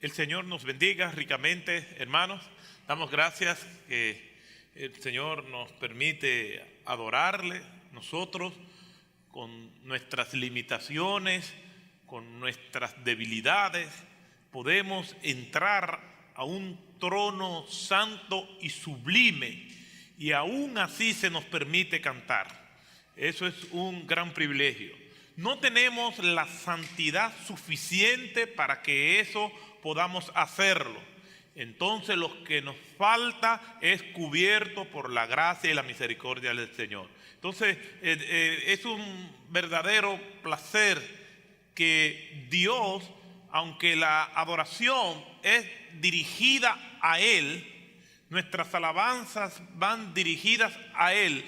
El Señor nos bendiga ricamente, hermanos. Damos gracias que el Señor nos permite adorarle, nosotros con nuestras limitaciones, con nuestras debilidades, podemos entrar a un trono santo y sublime, y aún así se nos permite cantar. Eso es un gran privilegio. No tenemos la santidad suficiente para que eso podamos hacerlo. Entonces lo que nos falta es cubierto por la gracia y la misericordia del Señor. Entonces es un verdadero placer que Dios, aunque la adoración es dirigida a Él, nuestras alabanzas van dirigidas a Él.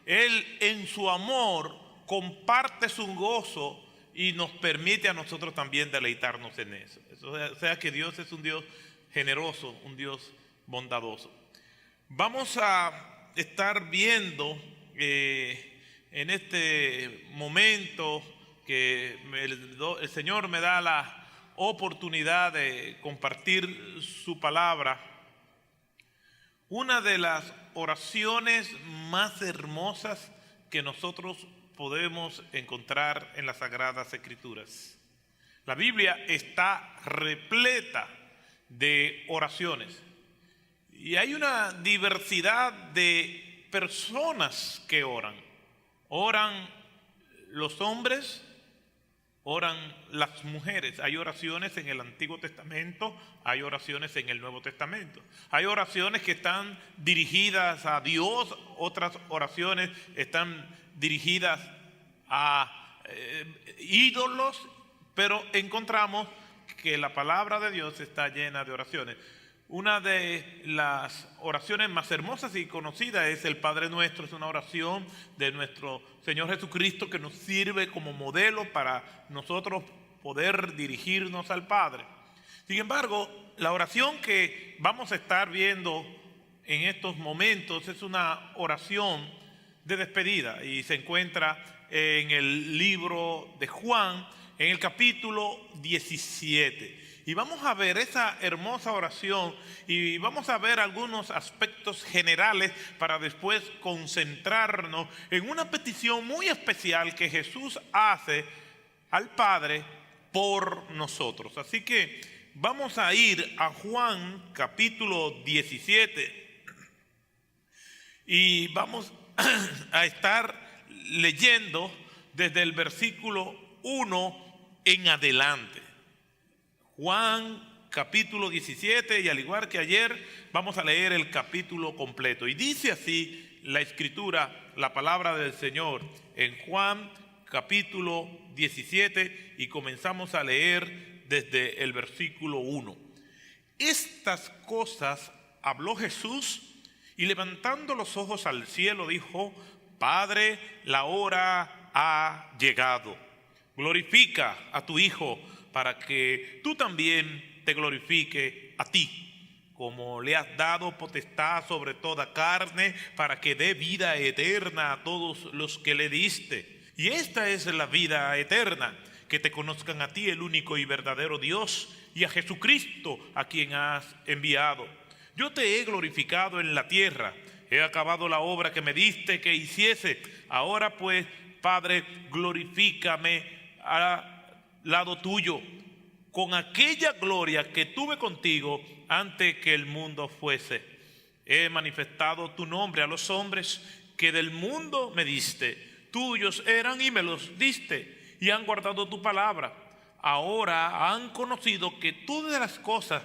Él en su amor comparte su gozo y nos permite a nosotros también deleitarnos en eso. O sea que Dios es un Dios generoso, un Dios bondadoso. Vamos a estar viendo en este momento que el Señor me da la oportunidad de compartir su palabra, una de las oraciones más hermosas que nosotros podemos encontrar en las Sagradas Escrituras. La Biblia está repleta de oraciones y hay una diversidad de personas que oran. Oran los hombres, oran las mujeres. Hay oraciones en el Antiguo Testamento, hay oraciones en el Nuevo Testamento. Hay oraciones que están dirigidas a Dios, otras oraciones están dirigidas a ídolos, pero encontramos que la palabra de Dios está llena de oraciones. Una de las oraciones más hermosas y conocidas es el Padre Nuestro. Es una oración de nuestro Señor Jesucristo que nos sirve como modelo para nosotros poder dirigirnos al Padre. Sin embargo, la oración que vamos a estar viendo en estos momentos es una oración de despedida y se encuentra en el libro de Juan, en el capítulo 17. Y vamos a ver esa hermosa oración y vamos a ver algunos aspectos generales para después concentrarnos en una petición muy especial que Jesús hace al Padre por nosotros. Así que vamos a ir a Juan capítulo 17 y vamos a estar leyendo desde el versículo 1 en adelante. Juan capítulo 17, y al igual que ayer vamos a leer el capítulo completo. Y dice así la Escritura, la palabra del Señor, en Juan capítulo 17, y comenzamos a leer desde el versículo 1. Estas cosas habló Jesús y levantando los ojos al cielo dijo: Padre, la hora ha llegado. Glorifica a tu Hijo para que tú también te glorifique a ti, como le has dado potestad sobre toda carne, para que dé vida eterna a todos los que le diste. Y esta es la vida eterna, que te conozcan a ti, el único y verdadero Dios, y a Jesucristo, a quien has enviado. Yo te he glorificado en la tierra, he acabado la obra que me diste que hiciese. Ahora pues, Padre, glorifícame al lado tuyo, con aquella gloria que tuve contigo antes que el mundo fuese. He manifestado tu nombre a los hombres que del mundo me diste. Tuyos eran y me los diste, y han guardado tu palabra. Ahora han conocido que todas las cosas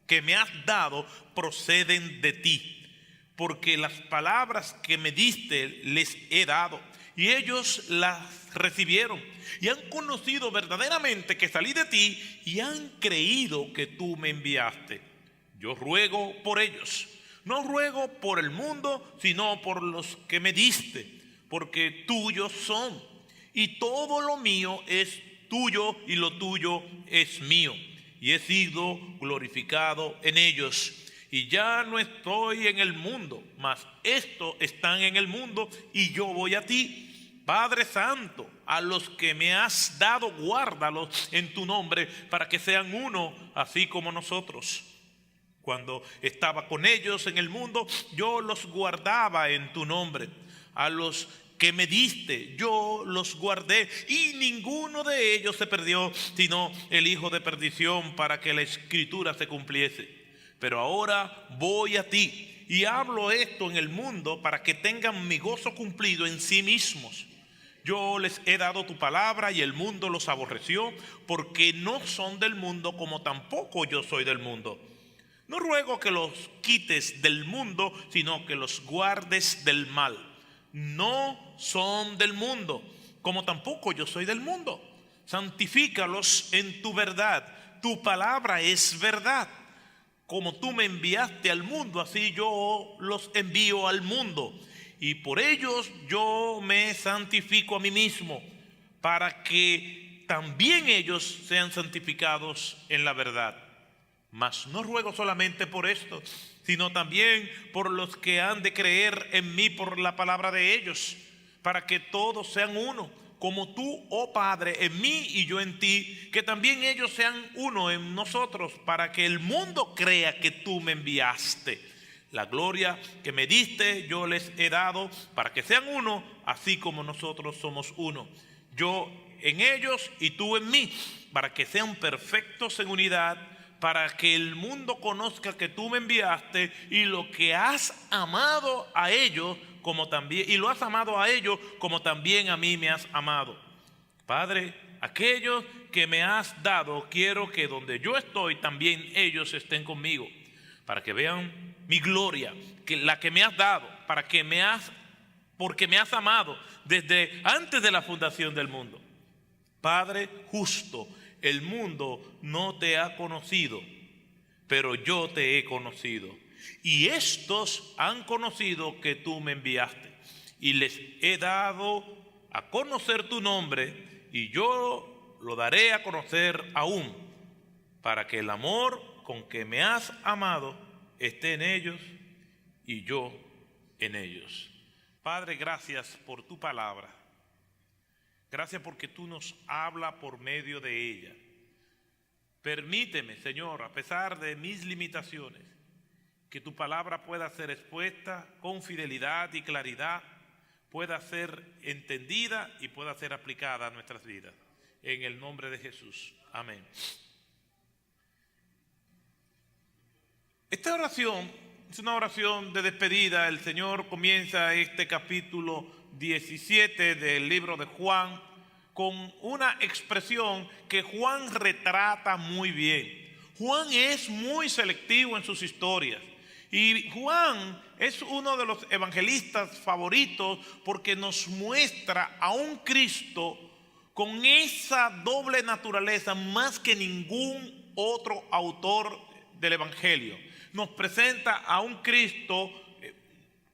que me has dado proceden de ti, porque las palabras que me diste les he dado, y ellos las recibieron, y han conocido verdaderamente que salí de ti, y han creído que tú me enviaste. Yo ruego por ellos, no ruego por el mundo, sino por los que me diste, porque tuyos son, y todo lo mío es tuyo, y lo tuyo es mío, y he sido glorificado en ellos. Y ya no estoy en el mundo, mas estos están en el mundo, y yo voy a ti. Padre Santo, a los que me has dado, guárdalos en tu nombre para que sean uno, así como nosotros. Cuando estaba con ellos en el mundo, yo los guardaba en tu nombre. A los que me diste, yo los guardé, y ninguno de ellos se perdió, sino el hijo de perdición, para que la escritura se cumpliese. Pero ahora voy a ti, y hablo esto en el mundo, para que tengan mi gozo cumplido en sí mismos. Yo les he dado tu palabra, y el mundo los aborreció, porque no son del mundo, como tampoco yo soy del mundo. No ruego que los quites del mundo, sino que los guardes del mal. No son del mundo, como tampoco yo soy del mundo. Santifícalos en tu verdad. Tu palabra es verdad. Como tú me enviaste al mundo, así yo los envío al mundo. Y por ellos yo me santifico a mí mismo, para que también ellos sean santificados en la verdad. Mas no ruego solamente por esto, sino también por los que han de creer en mí por la palabra de ellos, para que todos sean uno, como tú, oh Padre, en mí y yo en ti, que también ellos sean uno en nosotros, para que el mundo crea que tú me enviaste. La gloria que me diste yo les he dado, para que sean uno, así como nosotros somos uno. Yo en ellos y tú en mí, para que sean perfectos en unidad, para que el mundo conozca que tú me enviaste y lo que has amado a ellos como también, y lo has amado a ellos como también a mí me has amado. Padre, aquellos que me has dado, quiero que donde yo estoy también ellos estén conmigo, para que vean mi gloria, que la que me has dado, porque me has amado desde antes de la fundación del mundo. Padre justo, el mundo no te ha conocido, pero yo te he conocido. Y estos han conocido que tú me enviaste. Y les he dado a conocer tu nombre, y yo lo daré a conocer aún, para que el amor con que me has amado esté en ellos y yo en ellos. Padre, gracias por tu palabra. Gracias porque tú nos hablas por medio de ella. Permíteme, Señor, a pesar de mis limitaciones, que tu palabra pueda ser expuesta con fidelidad y claridad, pueda ser entendida y pueda ser aplicada a nuestras vidas. En el nombre de Jesús. Amén. Esta oración es una oración de despedida. El Señor comienza este capítulo 17 del libro de Juan con una expresión que Juan retrata muy bien. Juan es muy selectivo en sus historias. Y Juan es uno de los evangelistas favoritos porque nos muestra a un Cristo con esa doble naturaleza más que ningún otro autor del Evangelio. Nos presenta a un Cristo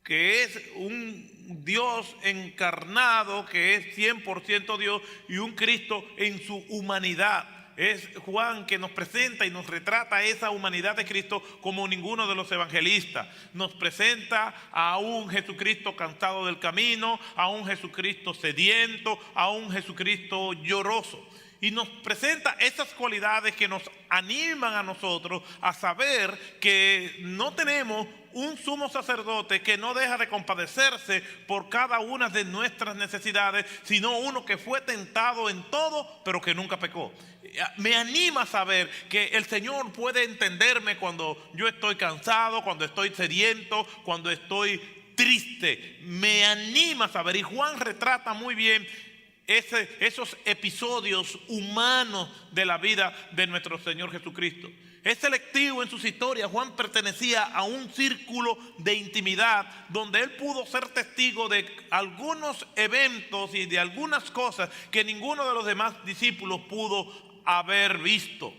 que es un Dios encarnado, que es 100% Dios, y un Cristo en su humanidad. Es Juan que nos presenta y nos retrata esa humanidad de Cristo como ninguno de los evangelistas. Nos presenta a un Jesucristo cansado del camino, a un Jesucristo sediento, a un Jesucristo lloroso. Y nos presenta esas cualidades que nos animan a nosotros a saber que no tenemos un sumo sacerdote que no deja de compadecerse por cada una de nuestras necesidades, sino uno que fue tentado en todo, pero que nunca pecó. Me anima a saber que el Señor puede entenderme cuando yo estoy cansado, cuando estoy sediento, cuando estoy triste. Me anima a saber, y Juan retrata muy bien esos episodios humanos de la vida de nuestro Señor Jesucristo. Es selectivo en sus historias. Juan pertenecía a un círculo de intimidad donde él pudo ser testigo de algunos eventos y de algunas cosas que ninguno de los demás discípulos pudo haber visto.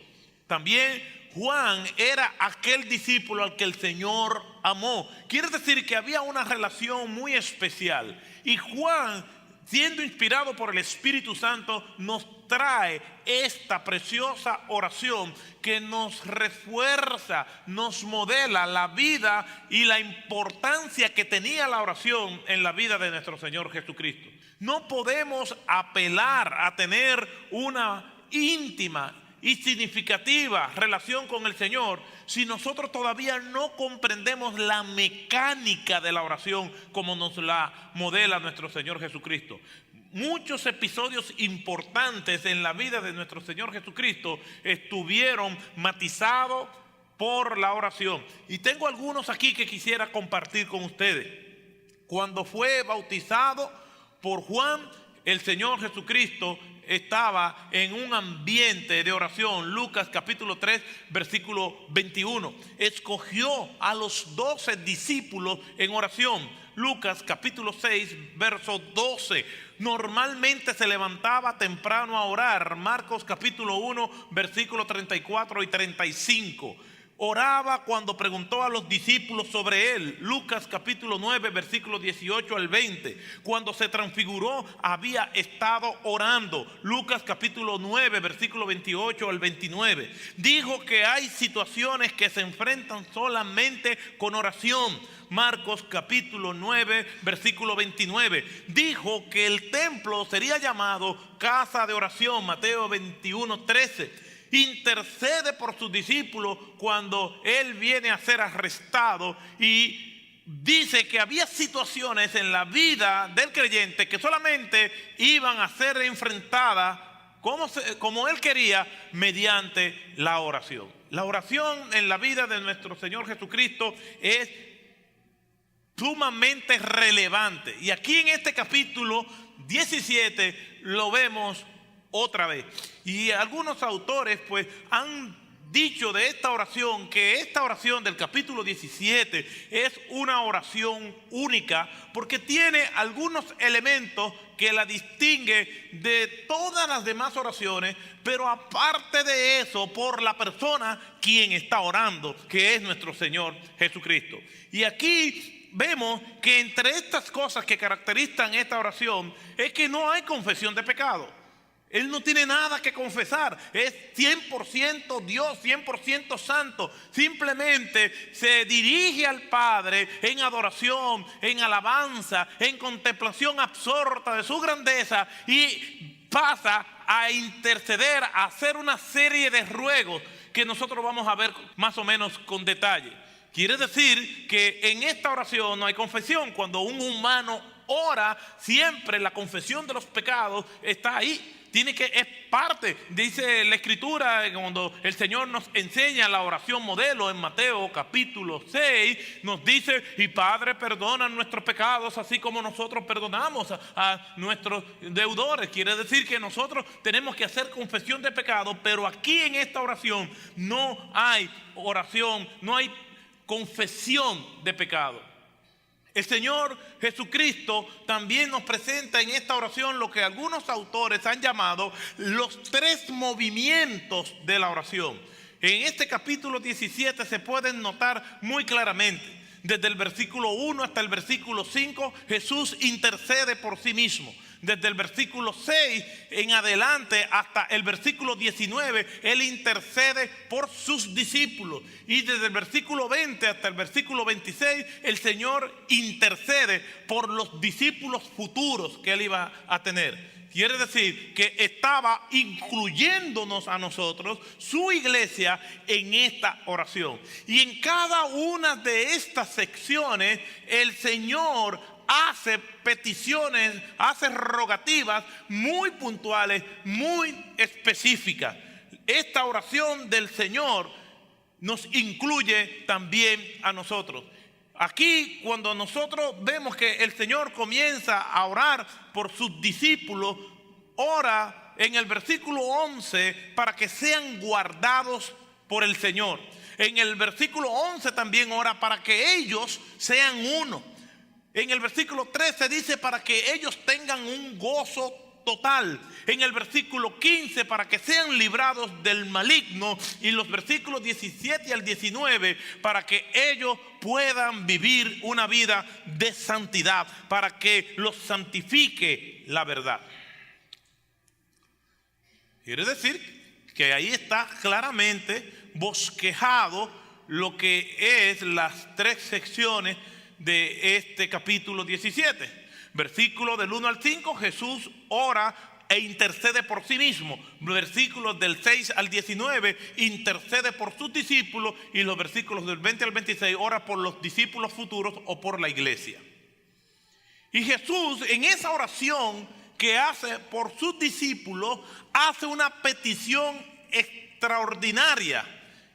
También Juan era aquel discípulo al que el Señor amó. Quiere decir que había una relación muy especial. Y Juan, siendo inspirado por el Espíritu Santo, nos trae esta preciosa oración que nos refuerza, nos modela la vida y la importancia que tenía la oración en la vida de nuestro Señor Jesucristo. No podemos apelar a tener una íntima y significativa relación con el Señor si nosotros todavía no comprendemos la mecánica de la oración como nos la modela nuestro Señor Jesucristo. Muchos episodios importantes en la vida de nuestro Señor Jesucristo estuvieron matizados por la oración. Y tengo algunos aquí que quisiera compartir con ustedes. Cuando fue bautizado por Juan, el Señor Jesucristo estaba en un ambiente de oración. Lucas capítulo 3 versículo 21. Escogió a los 12 discípulos en oración. Lucas capítulo 6 verso 12. Normalmente se levantaba temprano a orar. Marcos capítulo 1 versículo 34 y 35. Oraba cuando preguntó a los discípulos sobre él. Lucas capítulo 9 versículo 18 al 20. Cuando se transfiguró había estado orando. Lucas capítulo 9 versículo 28 al 29. Dijo que hay situaciones que se enfrentan solamente con oración. Marcos capítulo 9 versículo 29. Dijo que el templo sería llamado casa de oración. Mateo 21 13. Intercede por sus discípulos cuando él viene a ser arrestado, y dice que había situaciones en la vida del creyente que solamente iban a ser enfrentadas como él quería, mediante la oración. La oración en la vida de nuestro Señor Jesucristo es sumamente relevante, y aquí en este capítulo 17 lo vemos otra vez. Y algunos autores pues han dicho de esta oración que esta oración del capítulo 17 es una oración única porque tiene algunos elementos que la distingue de todas las demás oraciones, pero aparte de eso, por la persona quien está orando, que es nuestro Señor Jesucristo. Y aquí vemos que entre estas cosas que caracterizan esta oración es que no hay confesión de pecado. Él no tiene nada que confesar, es 100% Dios, 100% santo. Simplemente se dirige al Padre en adoración, en alabanza, en contemplación absorta de su grandeza, y pasa a interceder, a hacer una serie de ruegos que nosotros vamos a ver más o menos con detalle. Quiere decir que en esta oración no hay confesión. Cuando un humano ora, siempre la confesión de los pecados está ahí. Es parte, dice la Escritura, cuando el Señor nos enseña la oración modelo en Mateo capítulo 6, nos dice: y Padre, perdona nuestros pecados así como nosotros perdonamos a nuestros deudores. Quiere decir que nosotros tenemos que hacer confesión de pecado, pero aquí en esta oración no hay oración, no hay confesión de pecado. El Señor Jesucristo también nos presenta en esta oración lo que algunos autores han llamado los 3 movimientos de la oración. En este capítulo 17 se pueden notar muy claramente. Desde el versículo 1 hasta el versículo 5, Jesús intercede por sí mismo. Desde el versículo 6 en adelante hasta el versículo 19, Él intercede por sus discípulos. Y desde el versículo 20 hasta el versículo 26, el Señor intercede por los discípulos futuros que Él iba a tener. Quiere decir que estaba incluyéndonos a nosotros, su iglesia, en esta oración. Y en cada una de estas secciones, el Señor hace peticiones, hace rogativas muy puntuales, muy específicas. Esta oración del Señor nos incluye también a nosotros. Aquí, cuando nosotros vemos que el Señor comienza a orar por sus discípulos, ora en el versículo 11 para que sean guardados por el Señor. En el versículo 11 también ora para que ellos sean uno. En el versículo 13 dice para que ellos tengan un gozo total. En el versículo 15 para que sean librados del maligno. Y los versículos 17 al 19 para que ellos puedan vivir una vida de santidad, para que los santifique la verdad. Quiere decir que ahí está claramente bosquejado lo que es las 3 secciones de este capítulo 17. Versículo del 1 al 5, Jesús ora e intercede por sí mismo. Versículos del 6 al 19, intercede por sus discípulos. Y los versículos del 20 al 26, ora por los discípulos futuros o por la iglesia. Y Jesús, en esa oración que hace por sus discípulos, hace una petición extraordinaria,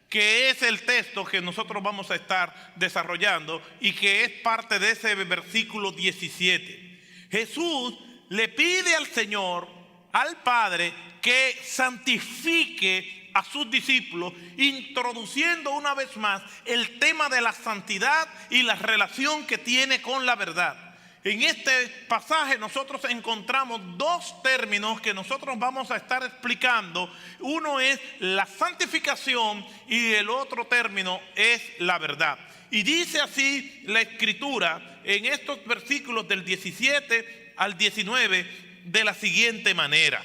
que es el texto que nosotros vamos a estar desarrollando y que es parte de ese versículo 17. Jesús le pide al Señor, al Padre, que santifique a sus discípulos, introduciendo una vez más el tema de la santidad y la relación que tiene con la verdad. En este pasaje nosotros encontramos dos términos que nosotros vamos a estar explicando. Uno es la santificación y el otro término es la verdad. Y dice así la Escritura en estos versículos del 17 al 19 de la siguiente manera: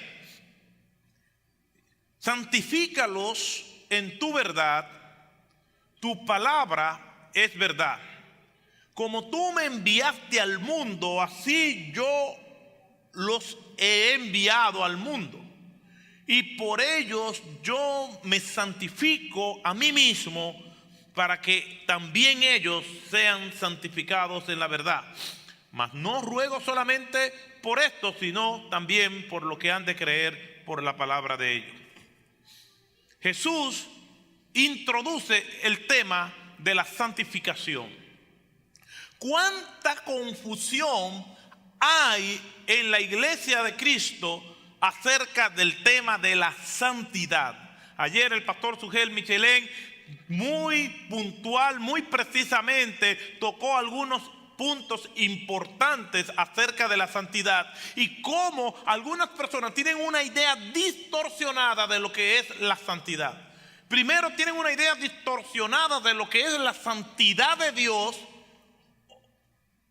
santifícalos en tu verdad, tu palabra es verdad. Como tú me enviaste al mundo, así yo los he enviado al mundo. Y por ellos yo me santifico a mí mismo, para que también ellos sean santificados en la verdad. Mas no ruego solamente por esto, sino también por lo que han de creer por la palabra de ellos. Jesús introduce el tema de la santificación. ¿Cuánta confusión hay en la iglesia de Cristo acerca del tema de la santidad? Ayer el pastor Sugel Michelén, muy puntual, muy precisamente, tocó algunos puntos importantes acerca de la santidad y cómo algunas personas tienen una idea distorsionada de lo que es la santidad. Primero, tienen una idea distorsionada de lo que es la santidad de Dios,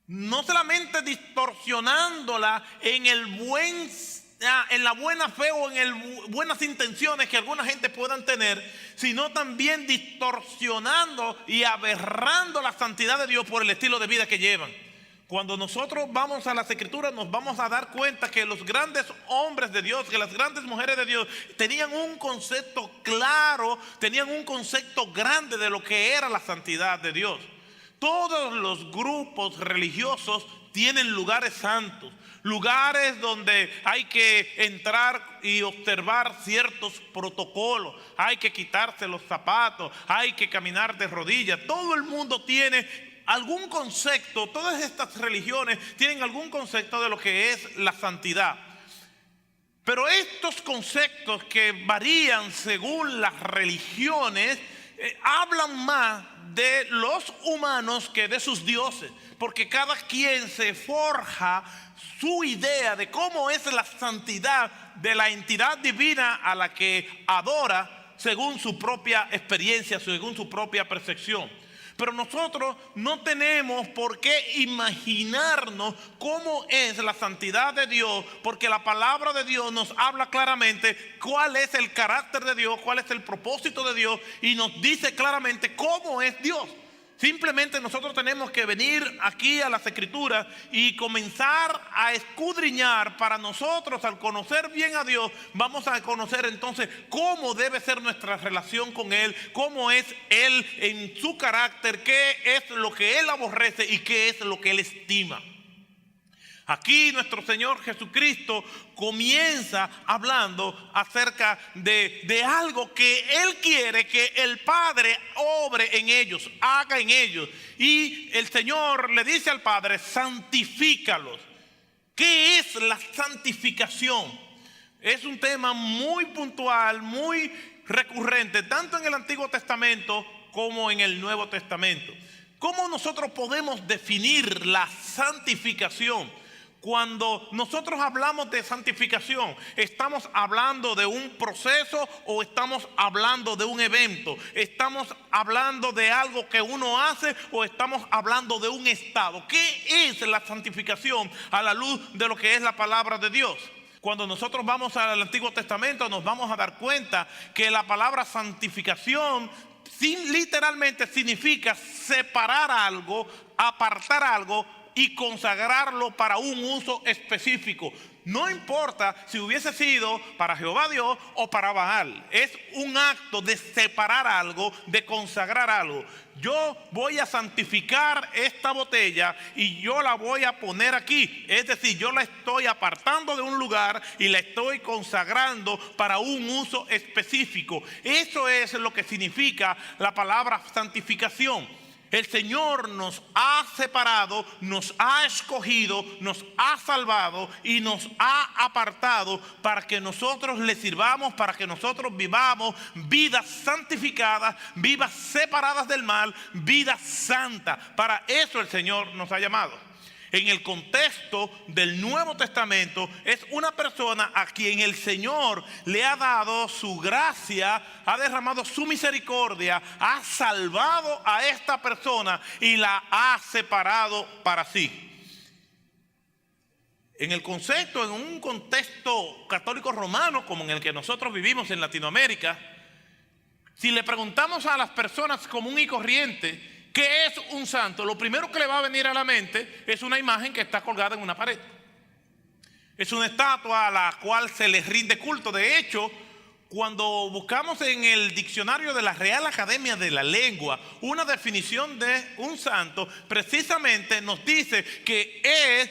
no solamente distorsionándola en la buena fe o en buenas intenciones que alguna gente puedan tener, sino también distorsionando y aberrando la santidad de Dios por el estilo de vida que llevan. Cuando nosotros vamos a las Escrituras, nos vamos a dar cuenta que los grandes hombres de Dios, que las grandes mujeres de Dios tenían un concepto claro, tenían un concepto grande de lo que era la santidad de Dios. Todos los grupos religiosos tienen lugares santos, lugares donde hay que entrar y observar ciertos protocolos, hay que quitarse los zapatos, hay que caminar de rodillas. Todo el mundo tiene algún concepto, todas estas religiones tienen algún concepto de lo que es la santidad. Pero estos conceptos que varían según las religiones hablan más de los humanos que de sus dioses, porque cada quien se forja su idea de cómo es la santidad de la entidad divina a la que adora según su propia experiencia, según su propia percepción. Pero nosotros no tenemos por qué imaginarnos cómo es la santidad de Dios, porque la palabra de Dios nos habla claramente cuál es el carácter de Dios, cuál es el propósito de Dios, y nos dice claramente cómo es Dios. Simplemente nosotros tenemos que venir aquí a las Escrituras y comenzar a escudriñar. Para nosotros, al conocer bien a Dios, vamos a conocer entonces cómo debe ser nuestra relación con Él, cómo es Él en su carácter, qué es lo que Él aborrece y qué es lo que Él estima. Aquí nuestro Señor Jesucristo comienza hablando acerca de algo que Él quiere que el Padre obre en ellos, haga en ellos. Y el Señor le dice al Padre: santifícalos. ¿Qué es la santificación? Es un tema muy puntual, muy recurrente, tanto en el Antiguo Testamento como en el Nuevo Testamento. ¿Cómo nosotros podemos definir la santificación? Cuando nosotros hablamos de santificación, ¿estamos hablando de un proceso o estamos hablando de un evento? ¿Estamos hablando de algo que uno hace o estamos hablando de un estado? ¿Qué es la santificación a la luz de lo que es la palabra de Dios? Cuando nosotros vamos al Antiguo Testamento, nos vamos a dar cuenta que la palabra santificación literalmente significa separar algo, apartar algo y consagrarlo para un uso específico. No importa si hubiese sido para Jehová Dios o para Baal. Es un acto de separar algo, de consagrar algo. Yo voy a santificar esta botella y yo la voy a poner aquí. Es decir, yo la estoy apartando de un lugar y la estoy consagrando para un uso específico. Eso es lo que significa la palabra santificación. El Señor nos ha separado, nos ha escogido, nos ha salvado y nos ha apartado para que nosotros le sirvamos, para que nosotros vivamos vidas santificadas, vidas separadas del mal, vidas santas. Para eso el Señor nos ha llamado. En el contexto del Nuevo Testamento es una persona a quien el Señor le ha dado su gracia, ha derramado su misericordia, ha salvado a esta persona y la ha separado para sí. En el concepto, en un contexto católico romano como en el que nosotros vivimos en Latinoamérica, si le preguntamos a las personas común y corriente ¿qué es un santo? Lo primero que le va a venir a la mente es una imagen que está colgada en una pared. Es una estatua a la cual se le rinde culto. De hecho, cuando buscamos en el diccionario de la Real Academia de la Lengua una definición de un santo, precisamente nos dice que es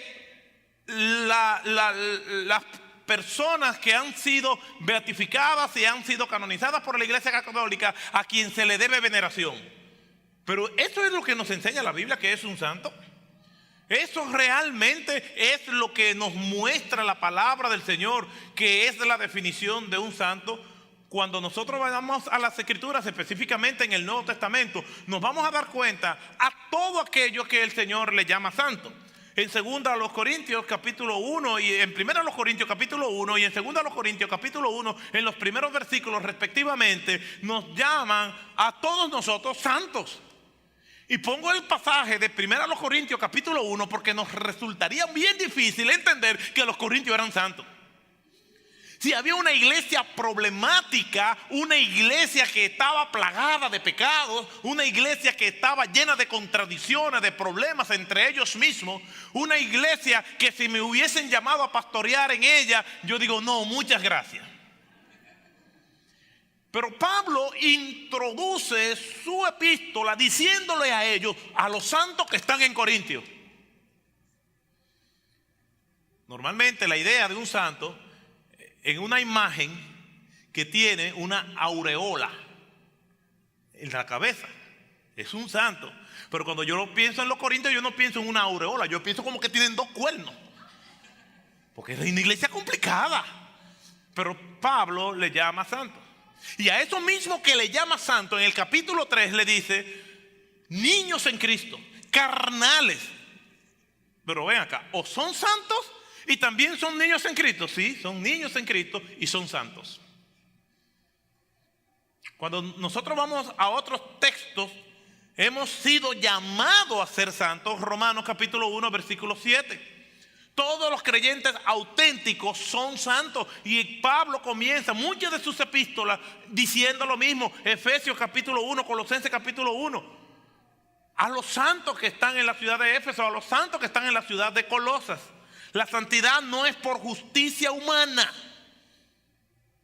las personas que han sido beatificadas y han sido canonizadas por la Iglesia Católica a quien se le debe veneración. Pero eso es lo que nos enseña la Biblia, que es un santo. Eso realmente es lo que nos muestra la palabra del Señor, que es la definición de un santo. Cuando nosotros vayamos a las Escrituras, específicamente en el Nuevo Testamento, nos vamos a dar cuenta a todo aquello que el Señor le llama santo. En 2 Corintios capítulo 1 y en 1 Corintios capítulo 1 y en 2 Corintios capítulo 1, en los primeros versículos respectivamente, nos llaman a todos nosotros santos. Y pongo el pasaje de 1 Corintios capítulo 1 porque nos resultaría bien difícil entender que los corintios eran santos. Si había una iglesia problemática, una iglesia que estaba plagada de pecados, una iglesia que estaba llena de contradicciones, de problemas entre ellos mismos, una iglesia que si me hubiesen llamado a pastorear en ella, yo digo no, muchas gracias. Pero Pablo introduce su epístola diciéndole a ellos, a los santos que están en Corintios. Normalmente la idea de un santo en una imagen que tiene una aureola en la cabeza. Es un santo. Pero cuando yo pienso en los corintios, yo no pienso en una aureola. Yo pienso como que tienen 2 cuernos. Porque es una iglesia complicada. Pero Pablo le llama santo. Y a eso mismo que le llama santo, en el capítulo 3 le dice, niños en Cristo, carnales. Pero ven acá, o son santos y también son niños en Cristo. Sí, son niños en Cristo y son santos. Cuando nosotros vamos a otros textos, hemos sido llamados a ser santos. Romanos capítulo 1, versículo 7. Todos los creyentes auténticos son santos. Y Pablo comienza muchas de sus epístolas diciendo lo mismo. Efesios capítulo 1, Colosenses capítulo 1. A los santos que están en la ciudad de Éfeso, a los santos que están en la ciudad de Colosas. La santidad no es por justicia humana,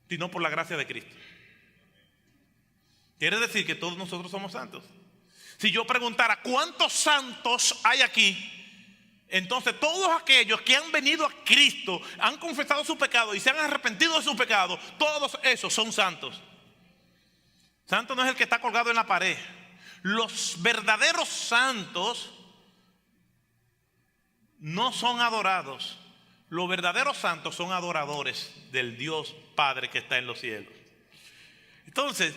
sino por la gracia de Cristo. Quiere decir que todos nosotros somos santos. Si yo preguntara ¿cuántos santos hay aquí? Entonces todos aquellos que han venido a Cristo, han confesado su pecado y se han arrepentido de su pecado, todos esos son santos. Santo no es el que está colgado en la pared. Los verdaderos santos no son adorados. Los verdaderos santos son adoradores del Dios Padre que está en los cielos. Entonces,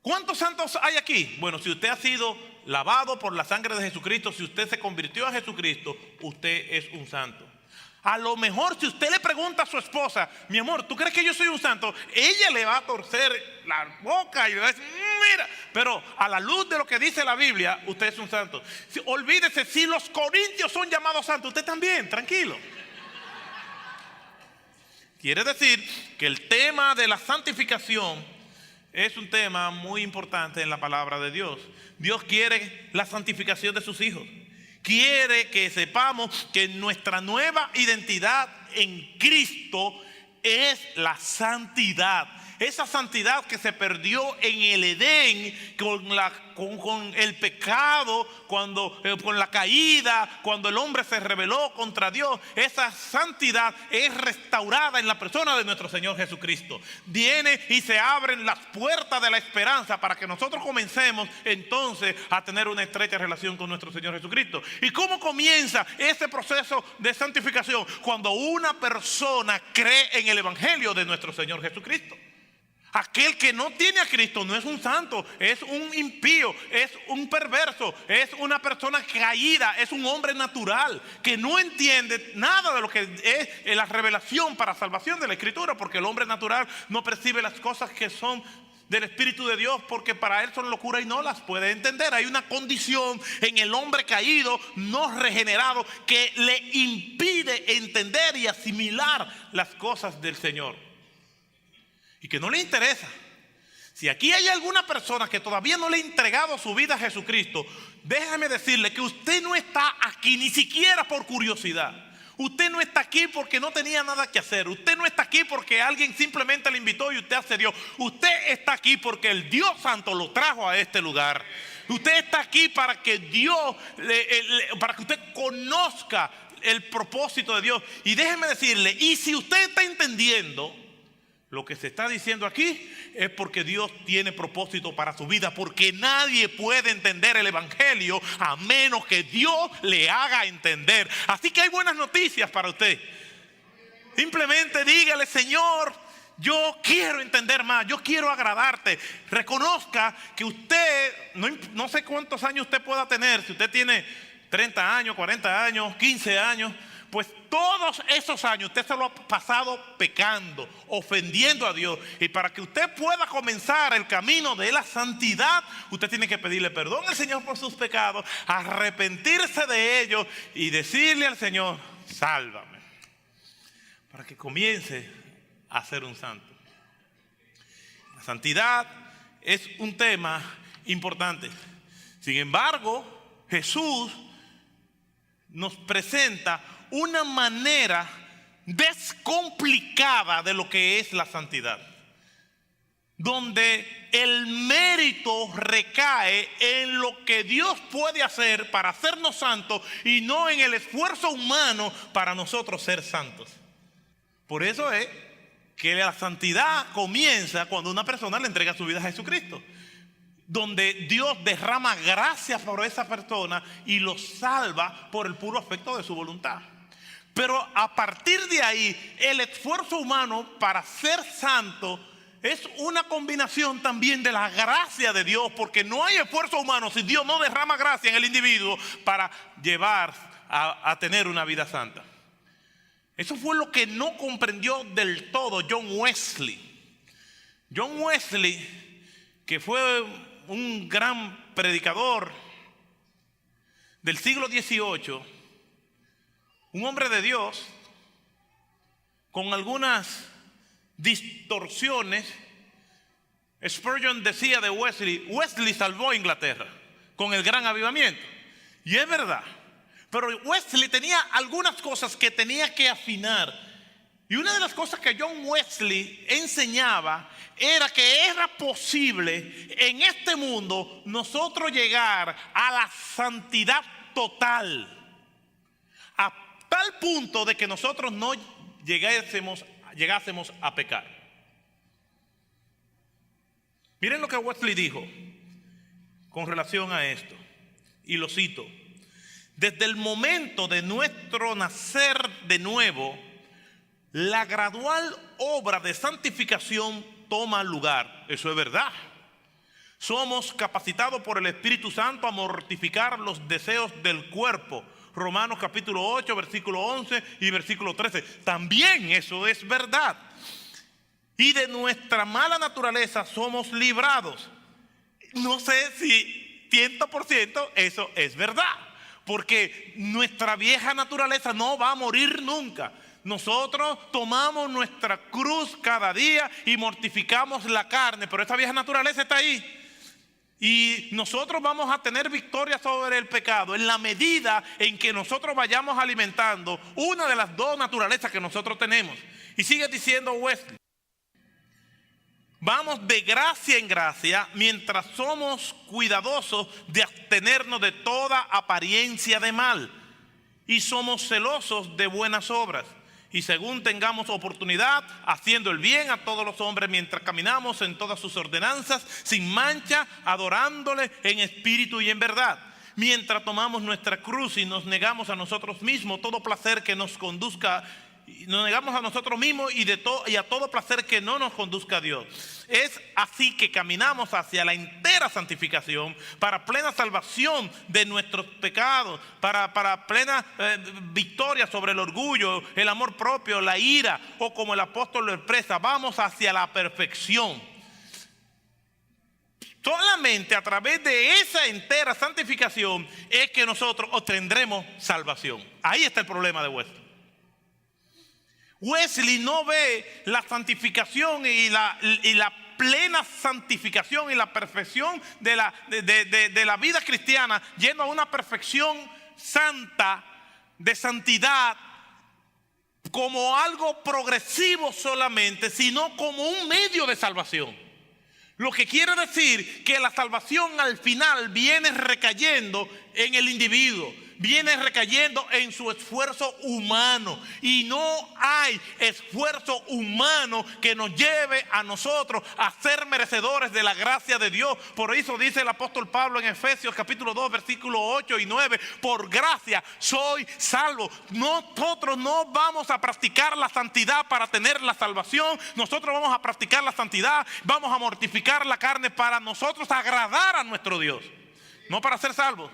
¿cuántos santos hay aquí? Bueno, si usted ha sido lavado por la sangre de Jesucristo, si usted se convirtió a Jesucristo, usted es un santo. A lo mejor si usted le pregunta a su esposa, mi amor, ¿tú crees que yo soy un santo? Ella le va a torcer la boca y le va a decir, mira, pero a la luz de lo que dice la Biblia, usted es un santo. Olvídese, si los corintios son llamados santos, usted también, tranquilo. Quiere decir que el tema de la santificación es un tema muy importante en la palabra de Dios. Dios quiere la santificación de sus hijos. quiere que sepamos que nuestra nueva identidad en Cristo es la santidad. Esa santidad que se perdió en el Edén con el pecado, con la caída, cuando el hombre se rebeló contra Dios. Esa santidad es restaurada en la persona de nuestro Señor Jesucristo. Viene y se abren las puertas de la esperanza para que nosotros comencemos entonces a tener una estrecha relación con nuestro Señor Jesucristo. ¿Y cómo comienza ese proceso de santificación? Cuando una persona cree en el Evangelio de nuestro Señor Jesucristo. Aquel que no tiene a Cristo no es un santo, es un impío, es un perverso, es una persona caída, es un hombre natural que no entiende nada de lo que es la revelación para salvación de la Escritura, porque el hombre natural no percibe las cosas que son del Espíritu de Dios, porque para él son locura y no las puede entender. Hay una condición en el hombre caído, no regenerado, que le impide entender y asimilar las cosas del Señor. Y que no le interesa. Si aquí hay alguna persona que todavía no le ha entregado su vida a Jesucristo, déjame decirle que usted no está aquí ni siquiera por curiosidad. Usted no está aquí porque no tenía nada que hacer. Usted no está aquí porque alguien simplemente le invitó y usted accedió. Usted está aquí porque el Dios Santo lo trajo a este lugar. Usted está aquí para que Dios, para que usted conozca el propósito de Dios. Y déjeme decirle, y si usted está entendiendo lo que se está diciendo aquí, es porque Dios tiene propósito para su vida, porque nadie puede entender el Evangelio a menos que Dios le haga entender. Así que hay buenas noticias para usted. Simplemente dígale: Señor, yo quiero entender más, yo quiero agradarte. Reconozca que usted, no sé cuántos años usted pueda tener, si usted tiene 30 años, 40 años, 15 años, pues todos esos años usted se lo ha pasado pecando, ofendiendo a Dios. Y para que usted pueda comenzar el camino de la santidad, usted tiene que pedirle perdón al Señor por sus pecados, arrepentirse de ellos y decirle al Señor: sálvame, para que comience a ser un santo. La santidad es un tema importante. Sin embargo, Jesús nos presenta una manera descomplicada de lo que es la santidad, donde el mérito recae en lo que Dios puede hacer para hacernos santos y no en el esfuerzo humano para nosotros ser santos. Por eso es que la santidad comienza cuando una persona le entrega su vida a Jesucristo, donde Dios derrama gracia por esa persona y lo salva por el puro afecto de su voluntad. Pero a partir de ahí, el esfuerzo humano para ser santo es una combinación también de la gracia de Dios, porque no hay esfuerzo humano si Dios no derrama gracia en el individuo para llevar a tener una vida santa. Eso fue lo que no comprendió del todo John Wesley. John Wesley, que fue un gran predicador del siglo XVIII, un hombre de Dios con algunas distorsiones. Spurgeon decía de Wesley: Wesley salvó a Inglaterra con el gran avivamiento. Y es verdad, pero Wesley tenía algunas cosas que tenía que afinar. Y una de las cosas que John Wesley enseñaba era que era posible en este mundo nosotros llegar a la santidad total, a tal punto de que nosotros no llegásemos a pecar. Miren lo que Wesley dijo con relación a esto, y lo cito: desde el momento de nuestro nacer de nuevo, la gradual obra de santificación toma lugar. Eso es verdad. Somos capacitados por el Espíritu Santo a mortificar los deseos del cuerpo. Romanos capítulo 8, versículo 11 y versículo 13. También eso es verdad. Y de nuestra mala naturaleza somos librados. No sé si 100% eso es verdad, porque nuestra vieja naturaleza no va a morir nunca. Nosotros tomamos nuestra cruz cada día y mortificamos la carne, pero esa vieja naturaleza está ahí. Y nosotros vamos a tener victoria sobre el pecado en la medida en que nosotros vayamos alimentando una de las dos naturalezas que nosotros tenemos. Y sigue diciendo Wesley: vamos de gracia en gracia mientras somos cuidadosos de abstenernos de toda apariencia de mal y somos celosos de buenas obras. Y según tengamos oportunidad, haciendo el bien a todos los hombres mientras caminamos en todas sus ordenanzas, sin mancha, adorándole en espíritu y en verdad. Mientras tomamos nuestra cruz y nos negamos a nosotros mismos todo placer que nos conduzca, nos negamos a nosotros mismos y a todo placer que no nos conduzca a Dios. Es así que caminamos hacia la entera santificación, para plena salvación de nuestros pecados, para plena victoria sobre el orgullo, el amor propio, la ira, o como el apóstol lo expresa, vamos hacia la perfección. Solamente a través de esa entera santificación es que nosotros obtendremos salvación. Ahí está el problema de Wesley. Wesley no ve la santificación y la plena santificación y la perfección de la vida cristiana yendo a una perfección santa, de santidad, como algo progresivo solamente, sino como un medio de salvación. Lo que quiere decir que la salvación al final viene recayendo en el individuo, viene recayendo en su esfuerzo humano, y no hay esfuerzo humano que nos lleve a nosotros a ser merecedores de la gracia de Dios. Por eso dice el apóstol Pablo en Efesios capítulo 2 versículos 8 y 9: por gracia soy salvo. Nosotros no vamos a practicar la santidad para tener la salvación. Nosotros vamos a practicar la santidad, vamos a mortificar la carne para nosotros agradar a nuestro Dios, no para ser salvos.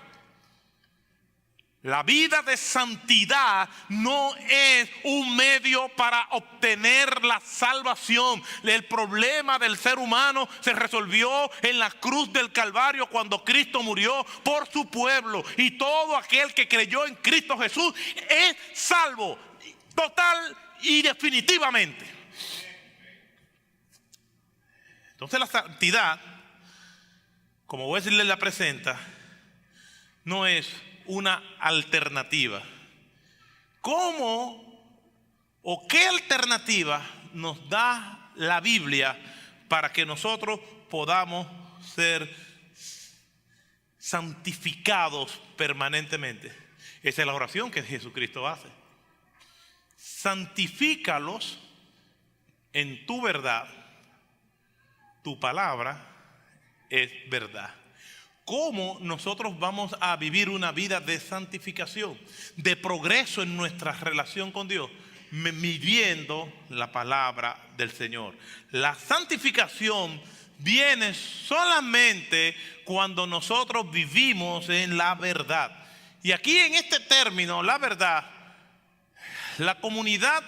La vida de santidad no es un medio para obtener la salvación. El problema del ser humano se resolvió en la cruz del Calvario cuando Cristo murió por su pueblo. Y todo aquel que creyó en Cristo Jesús es salvo, total y definitivamente. Entonces la santidad, como Wesley la presenta, no es una alternativa. ¿Cómo o qué alternativa nos da la Biblia para que nosotros podamos ser santificados permanentemente? Esa es la oración que Jesucristo hace. Santifícalos en tu verdad, tu palabra es verdad. ¿Cómo nosotros vamos a vivir una vida de santificación, de progreso en nuestra relación con Dios? Viviendo la palabra del Señor. La santificación viene solamente cuando nosotros vivimos en la verdad. Y aquí en este término, la verdad, la comunidad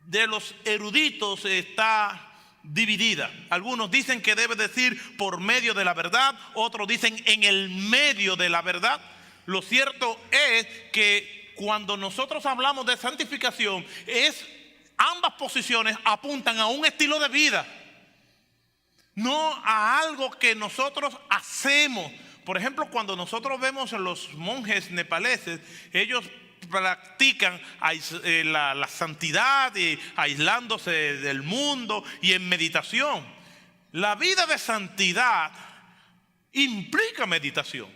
de los eruditos está dividida. Algunos dicen que debe decir por medio de la verdad, otros dicen en el medio de la verdad. Lo cierto es que cuando nosotros hablamos de santificación, ambas posiciones apuntan a un estilo de vida, no a algo que nosotros hacemos. Por ejemplo, cuando nosotros vemos a los monjes nepaleses, ellos practican la santidad y aislándose del mundo y en meditación. La vida de santidad implica meditación,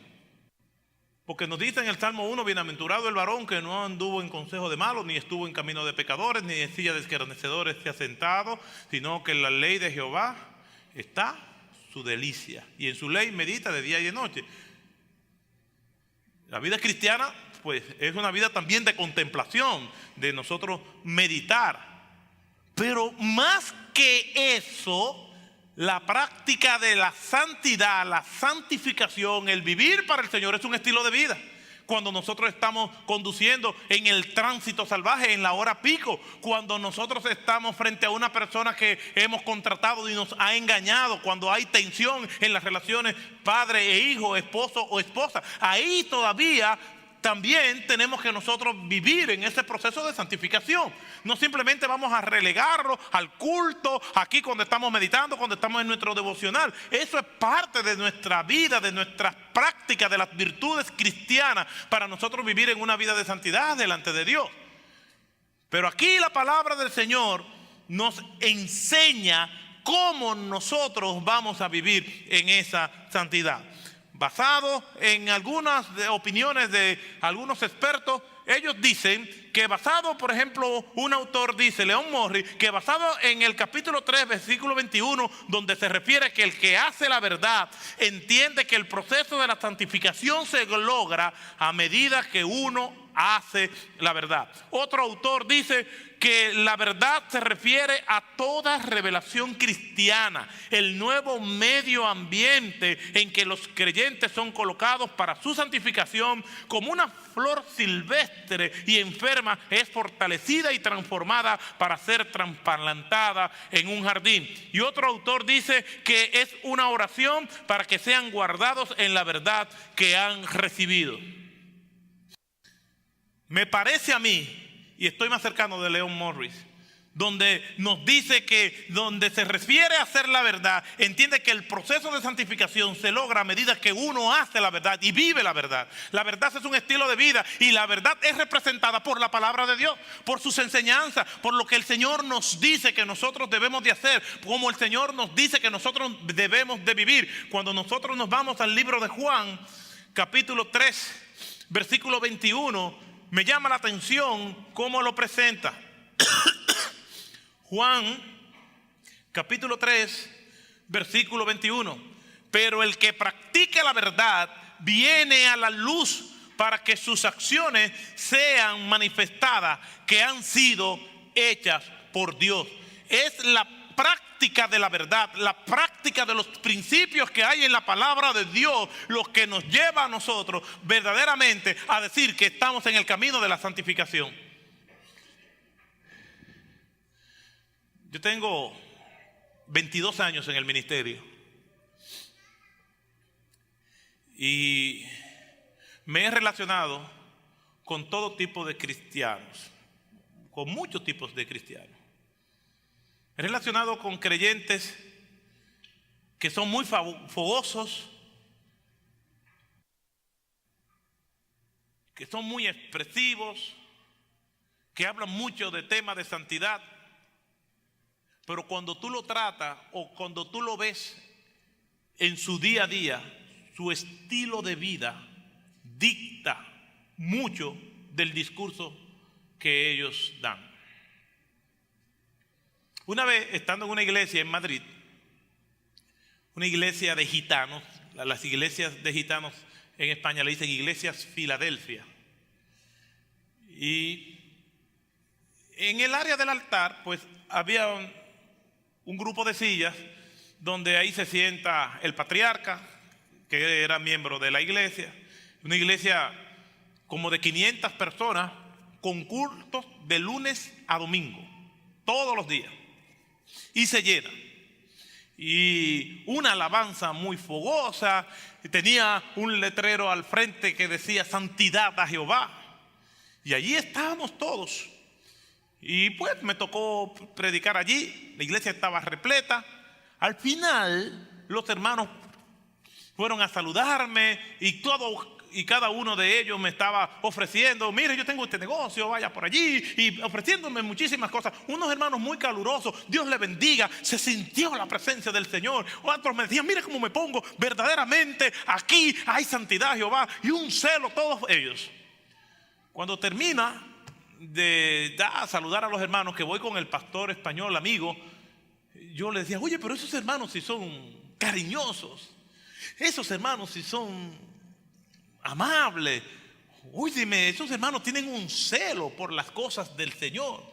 porque nos dice en el Salmo 1: bienaventurado el varón que no anduvo en consejo de malos, ni estuvo en camino de pecadores, ni en silla de escarnecedores se ha sentado, sino que en la ley de Jehová está su delicia, y en su ley medita de día y de noche. La vida cristiana pues es una vida también de contemplación, de nosotros meditar. Pero más que eso, la práctica de la santidad, la santificación, el vivir para el Señor es un estilo de vida. Cuando nosotros estamos conduciendo en el tránsito salvaje, en la hora pico, cuando nosotros estamos frente a una persona que hemos contratado y nos ha engañado, cuando hay tensión en las relaciones padre e hijo, esposo o esposa, ahí todavía también tenemos que nosotros vivir en ese proceso de santificación. No simplemente vamos a relegarlo al culto, aquí cuando estamos meditando, cuando estamos en nuestro devocional. Eso es parte de nuestra vida, de nuestras prácticas, de las virtudes cristianas, para nosotros vivir en una vida de santidad delante de Dios. Pero aquí la palabra del Señor nos enseña cómo nosotros vamos a vivir en esa santidad. Basado en algunas opiniones de algunos expertos, ellos dicen que basado, por ejemplo, un autor dice, Leon Morris, que basado en el capítulo 3, versículo 21, donde se refiere que el que hace la verdad entiende que el proceso de la santificación se logra a medida que uno hace la verdad. Otro autor dice que la verdad se refiere a toda revelación cristiana, el nuevo medio ambiente en que los creyentes son colocados para su santificación, como una flor silvestre y enferma es fortalecida y transformada para ser trasplantada en un jardín. Y otro autor dice que es una oración para que sean guardados en la verdad que han recibido. Me parece a mí, y estoy más cercano de Leon Morris, donde nos dice que donde se refiere a hacer la verdad, entiende que el proceso de santificación se logra a medida que uno hace la verdad y vive la verdad. La verdad es un estilo de vida y la verdad es representada por la palabra de Dios, por sus enseñanzas, por lo que el Señor nos dice que nosotros debemos de hacer, como el Señor nos dice que nosotros debemos de vivir. Cuando nosotros nos vamos al libro de Juan, capítulo 3, versículo 21, me llama la atención cómo lo presenta. Juan, capítulo 3, versículo 21. Pero el que practique la verdad viene a la luz para que sus acciones sean manifestadas, que han sido hechas por Dios. Es la práctica de la verdad, la práctica de los principios que hay en la palabra de Dios, lo que nos lleva a nosotros verdaderamente a decir que estamos en el camino de la santificación. Yo tengo 22 años en el ministerio y me he relacionado con todo tipo de cristianos, con muchos tipos de cristianos. Me he relacionado con creyentes que son muy fogosos, que son muy expresivos, que hablan mucho de temas de santidad, pero cuando tú lo tratas o cuando tú lo ves en su día a día, su estilo de vida dicta mucho del discurso que ellos dan. Una vez, estando en una iglesia en Madrid, una iglesia de gitanos, las iglesias de gitanos en España le dicen iglesias Filadelfia, y en el área del altar pues había un grupo de sillas donde ahí se sienta el patriarca, que era miembro de la iglesia, una iglesia como de 500 personas con cultos de lunes a domingo, todos los días. Y se llena. Y una alabanza muy fogosa. Tenía un letrero al frente que decía santidad a Jehová. Y allí estábamos todos. Y pues me tocó predicar allí. La iglesia estaba repleta. Al final los hermanos fueron a saludarme y cada uno de ellos me estaba ofreciendo, mire, yo tengo este negocio, vaya por allí, y ofreciéndome muchísimas cosas. Unos hermanos muy calurosos, Dios les bendiga, se sintió la presencia del Señor. Otros me decían, mire cómo me pongo, verdaderamente aquí hay santidad, Jehová, y un celo, todos ellos. Cuando termina de saludar a los hermanos, que voy con el pastor español amigo, yo le decía, oye, pero esos hermanos si son cariñosos, esos hermanos si son amables, óyeme, esos hermanos tienen un celo por las cosas del Señor,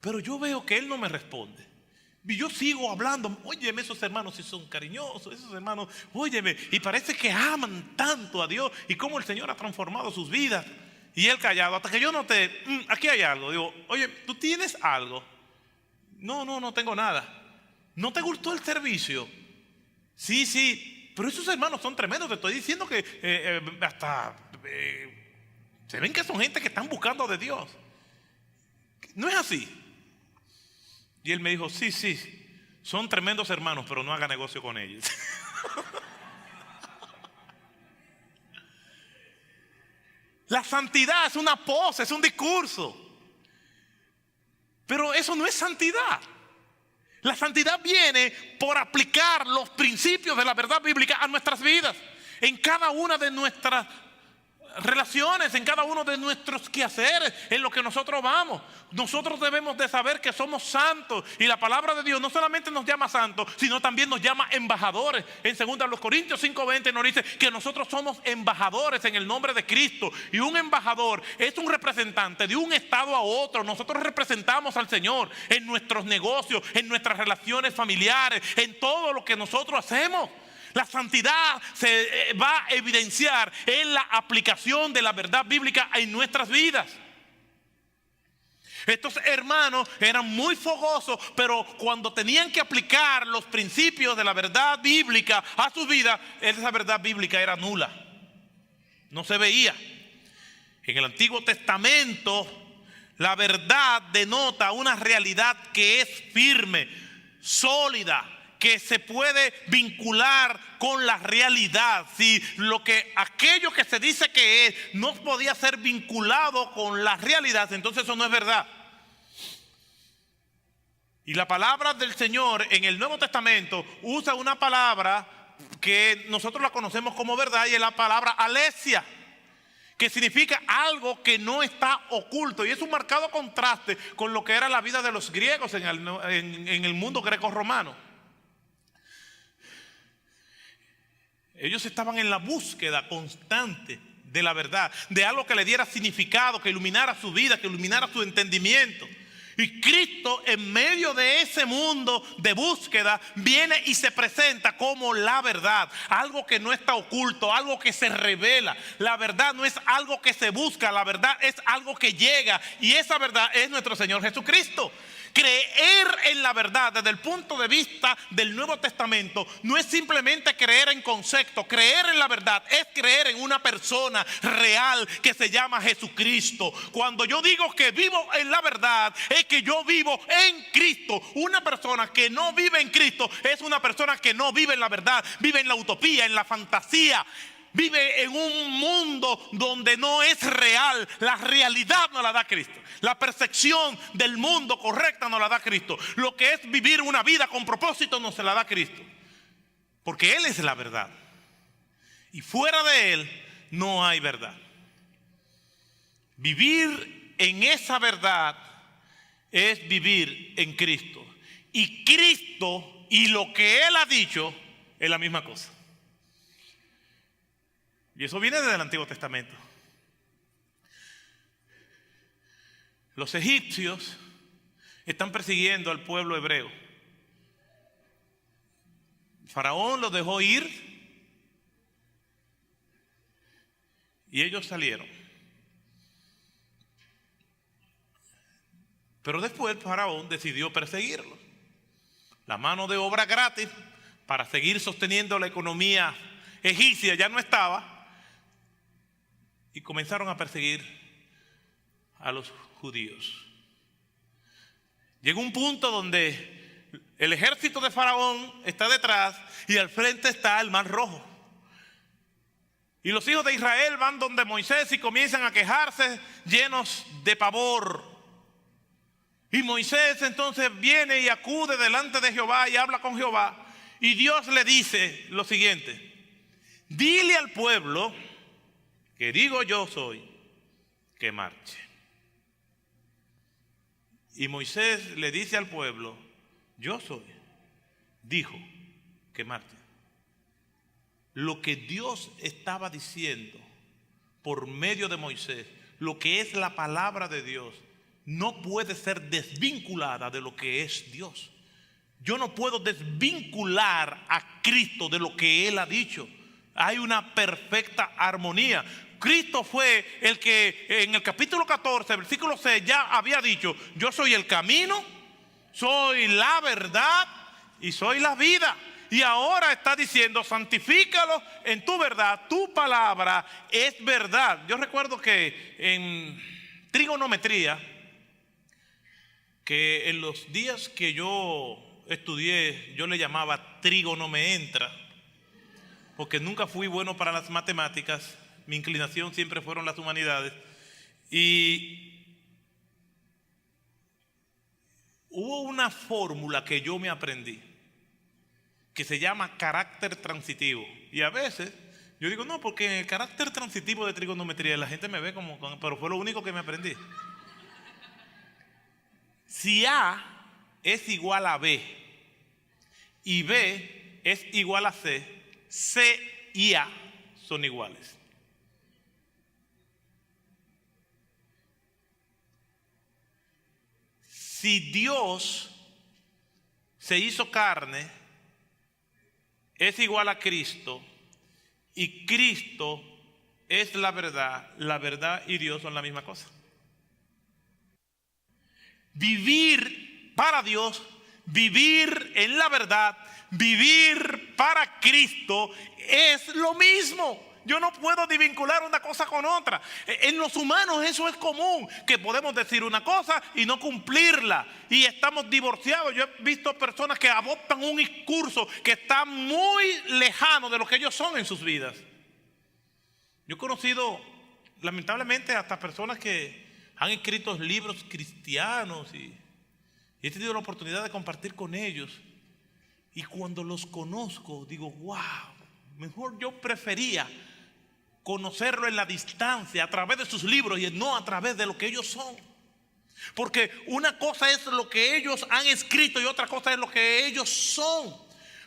pero yo veo que él no me responde. Y yo sigo hablando, óyeme, esos hermanos si son cariñosos, esos hermanos, óyeme, y parece que aman tanto a Dios y cómo el Señor ha transformado sus vidas. Y él callado, hasta que yo noté, aquí hay algo. Digo, oye, ¿tú tienes algo? No tengo nada. ¿No te gustó el servicio? Sí, pero esos hermanos son tremendos. Te estoy diciendo que hasta Se ven que son gente que están buscando de Dios. No es así. Y él me dijo, sí, son tremendos hermanos, pero no haga negocio con ellos. La santidad es una pose, es un discurso. Pero eso no es santidad. La santidad viene por aplicar los principios de la verdad bíblica a nuestras vidas, en cada una de nuestras relaciones, en cada uno de nuestros quehaceres, en lo que nosotros vamos. Nosotros debemos de saber que somos santos, y la palabra de Dios no solamente nos llama santos, sino también nos llama embajadores. En 2 Corintios 5:20 nos dice que nosotros somos embajadores en el nombre de Cristo, y un embajador es un representante de un estado a otro. Nosotros representamos al Señor en nuestros negocios, en nuestras relaciones familiares, en todo lo que nosotros hacemos. La santidad se va a evidenciar en la aplicación de la verdad bíblica en nuestras vidas. Estos hermanos eran muy fogosos, pero cuando tenían que aplicar los principios de la verdad bíblica a su vida, esa verdad bíblica era nula. No se veía. En el Antiguo Testamento, la verdad denota una realidad que es firme, sólida, que se puede vincular con la realidad. Si aquello que se dice que es no podía ser vinculado con la realidad, entonces eso no es verdad. Y la palabra del Señor en el Nuevo Testamento usa una palabra que nosotros la conocemos como verdad, y es la palabra alesia, que significa algo que no está oculto, y es un marcado contraste con lo que era la vida de los griegos en el mundo greco-romano. Ellos estaban en la búsqueda constante de la verdad, de algo que le diera significado, que iluminara su vida, que iluminara su entendimiento. Y Cristo, en medio de ese mundo de búsqueda, viene y se presenta como la verdad, algo que no está oculto, algo que se revela. La verdad no es algo que se busca, la verdad es algo que llega, y esa verdad es nuestro Señor Jesucristo. Creer en la verdad desde el punto de vista del Nuevo Testamento no es simplemente creer en concepto. Creer en la verdad es creer en una persona real que se llama Jesucristo. Cuando yo digo que vivo en la verdad, es que yo vivo en Cristo. Una persona que no vive en Cristo es una persona que no vive en la verdad, vive en la utopía, en la fantasía. Vive en un mundo donde no es real. La realidad no la da Cristo. La percepción del mundo correcta no la da Cristo. Lo que es vivir una vida con propósito no se la da Cristo. Porque Él es la verdad. Y fuera de Él no hay verdad. Vivir en esa verdad es vivir en Cristo. Y Cristo y lo que Él ha dicho es la misma cosa. Y eso viene desde el Antiguo Testamento. Los egipcios están persiguiendo al pueblo hebreo. Faraón los dejó ir y ellos salieron. Pero después Faraón decidió perseguirlos. La mano de obra gratis para seguir sosteniendo la economía egipcia ya no estaba. Y comenzaron a perseguir a los judíos. Llegó un punto donde el ejército de Faraón está detrás y al frente está el Mar Rojo. Y los hijos de Israel van donde Moisés y comienzan a quejarse llenos de pavor. Y Moisés entonces viene y acude delante de Jehová y habla con Jehová. Y Dios le dice lo siguiente: dile al pueblo que digo yo soy, que marche. Y Moisés le dice al pueblo: yo soy, dijo que marche. Lo que Dios estaba diciendo por medio de Moisés, lo que es la palabra de Dios, no puede ser desvinculada de lo que es Dios. Yo no puedo desvincular a Cristo de lo que Él ha dicho. Hay una perfecta armonía. Cristo fue el que en el capítulo 14, versículo 6, ya había dicho: yo soy el camino, soy la verdad y soy la vida. y ahora está diciendo, santifícalos en tu verdad, tu palabra es verdad. Yo recuerdo que en trigonometría, que en los días que yo estudié, yo le llamaba trigo no me entra, porque nunca fui bueno para las matemáticas, mi inclinación siempre fueron las humanidades, y hubo una fórmula que yo me aprendí, que se llama carácter transitivo, y a veces yo digo, no, porque en el carácter transitivo de trigonometría la gente me ve como, pero fue lo único que me aprendí. Si A es igual a B y B es igual a C, C y A son iguales. Si Dios se hizo carne, es igual a Cristo, y Cristo es la verdad y Dios son la misma cosa. Vivir para Dios, vivir en la verdad, vivir para Cristo es lo mismo. Yo no puedo desvincular una cosa con otra. En los humanos eso es común, que podemos decir una cosa y no cumplirla, y estamos divorciados. Yo he visto personas que adoptan un discurso que está muy lejano de lo que ellos son en sus vidas. Yo he conocido lamentablemente hasta personas que han escrito libros cristianos y he tenido la oportunidad de compartir con ellos, y cuando los conozco digo, wow, mejor yo prefería conocerlo en la distancia a través de sus libros y no a través de lo que ellos son. Porque una cosa es lo que ellos han escrito y otra cosa es lo que ellos son.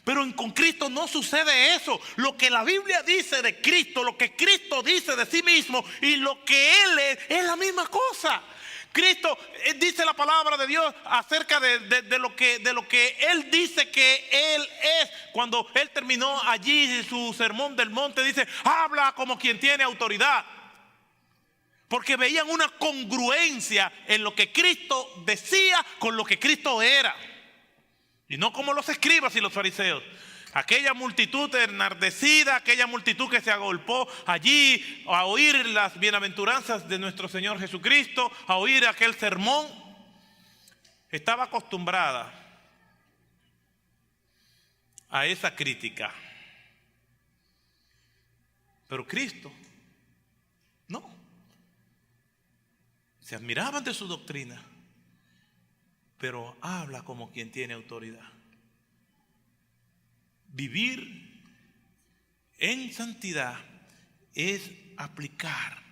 Pero con Cristo no sucede eso. Lo que la Biblia dice de Cristo, lo que Cristo dice de sí mismo y lo que Él es la misma cosa. Cristo dice la palabra de Dios acerca de lo que Él dice que Él es. Cuando Él terminó allí su sermón del monte, dice, habla como quien tiene autoridad. Porque veían una congruencia en lo que Cristo decía con lo que Cristo era. Y no como los escribas y los fariseos. Aquella multitud enardecida, aquella multitud que se agolpó allí a oír las bienaventuranzas de nuestro Señor Jesucristo, a oír aquel sermón, estaba acostumbrada a esa crítica. Pero Cristo, no. Se admiraban de su doctrina, pero habla como quien tiene autoridad. Vivir en santidad es aplicar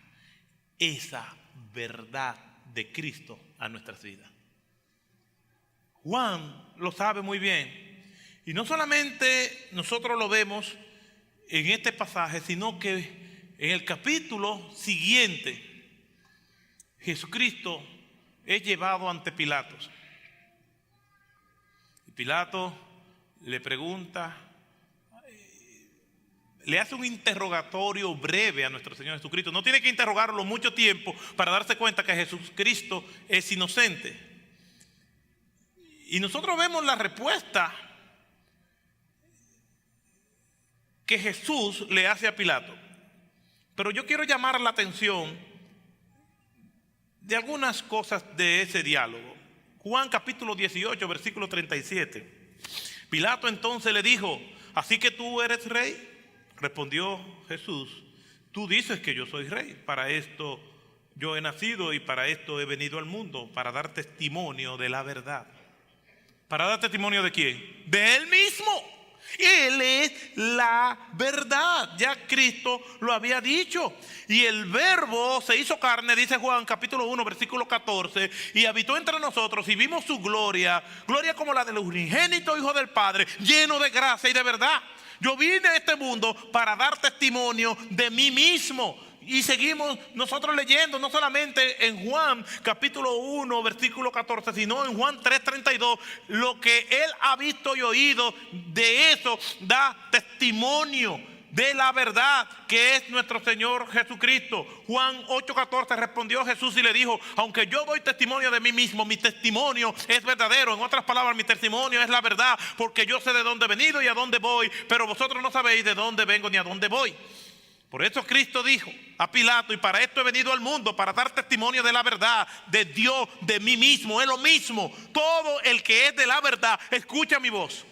esa verdad de Cristo a nuestras vidas. Juan lo sabe muy bien. Y no solamente nosotros lo vemos en este pasaje, sino que en el capítulo siguiente, Jesucristo es llevado ante Pilatos. Y Pilato le pregunta, le hace un interrogatorio breve a nuestro Señor Jesucristo. No tiene que interrogarlo mucho tiempo para darse cuenta que Jesucristo es inocente. Y nosotros vemos la respuesta que Jesús le hace a Pilato. Pero yo quiero llamar la atención de algunas cosas de ese diálogo. Juan capítulo 18, versículo 37. Pilato entonces le dijo, ¿así que tú eres rey? Respondió Jesús, tú dices que yo soy rey. Para esto yo he nacido y para esto he venido al mundo, para dar testimonio de la verdad. ¿Para dar testimonio de quién? De Él mismo. Él es la verdad. Ya Cristo lo había dicho. Y el verbo se hizo carne, dice Juan capítulo 1 versículo 14, y habitó entre nosotros y vimos su gloria, gloria como la del unigénito Hijo del Padre, lleno de gracia y de verdad. Yo vine a este mundo para dar testimonio de mí mismo. Y seguimos nosotros leyendo, no solamente en Juan capítulo 1 versículo 14, sino en Juan 3:32, lo que Él ha visto y oído, de eso da testimonio. de la verdad, que es nuestro Señor Jesucristo. Juan 8:14 respondió Jesús y le dijo: aunque yo doy testimonio de mí mismo, mi testimonio es verdadero. En otras palabras, mi testimonio es la verdad, porque yo sé de dónde he venido y a dónde voy, pero vosotros no sabéis de dónde vengo ni a dónde voy. Por eso Cristo dijo a Pilato: y para esto he venido al mundo, para dar testimonio de la verdad, de Dios, de mí mismo. Es lo mismo. Todo el que es de la verdad escucha mi voz.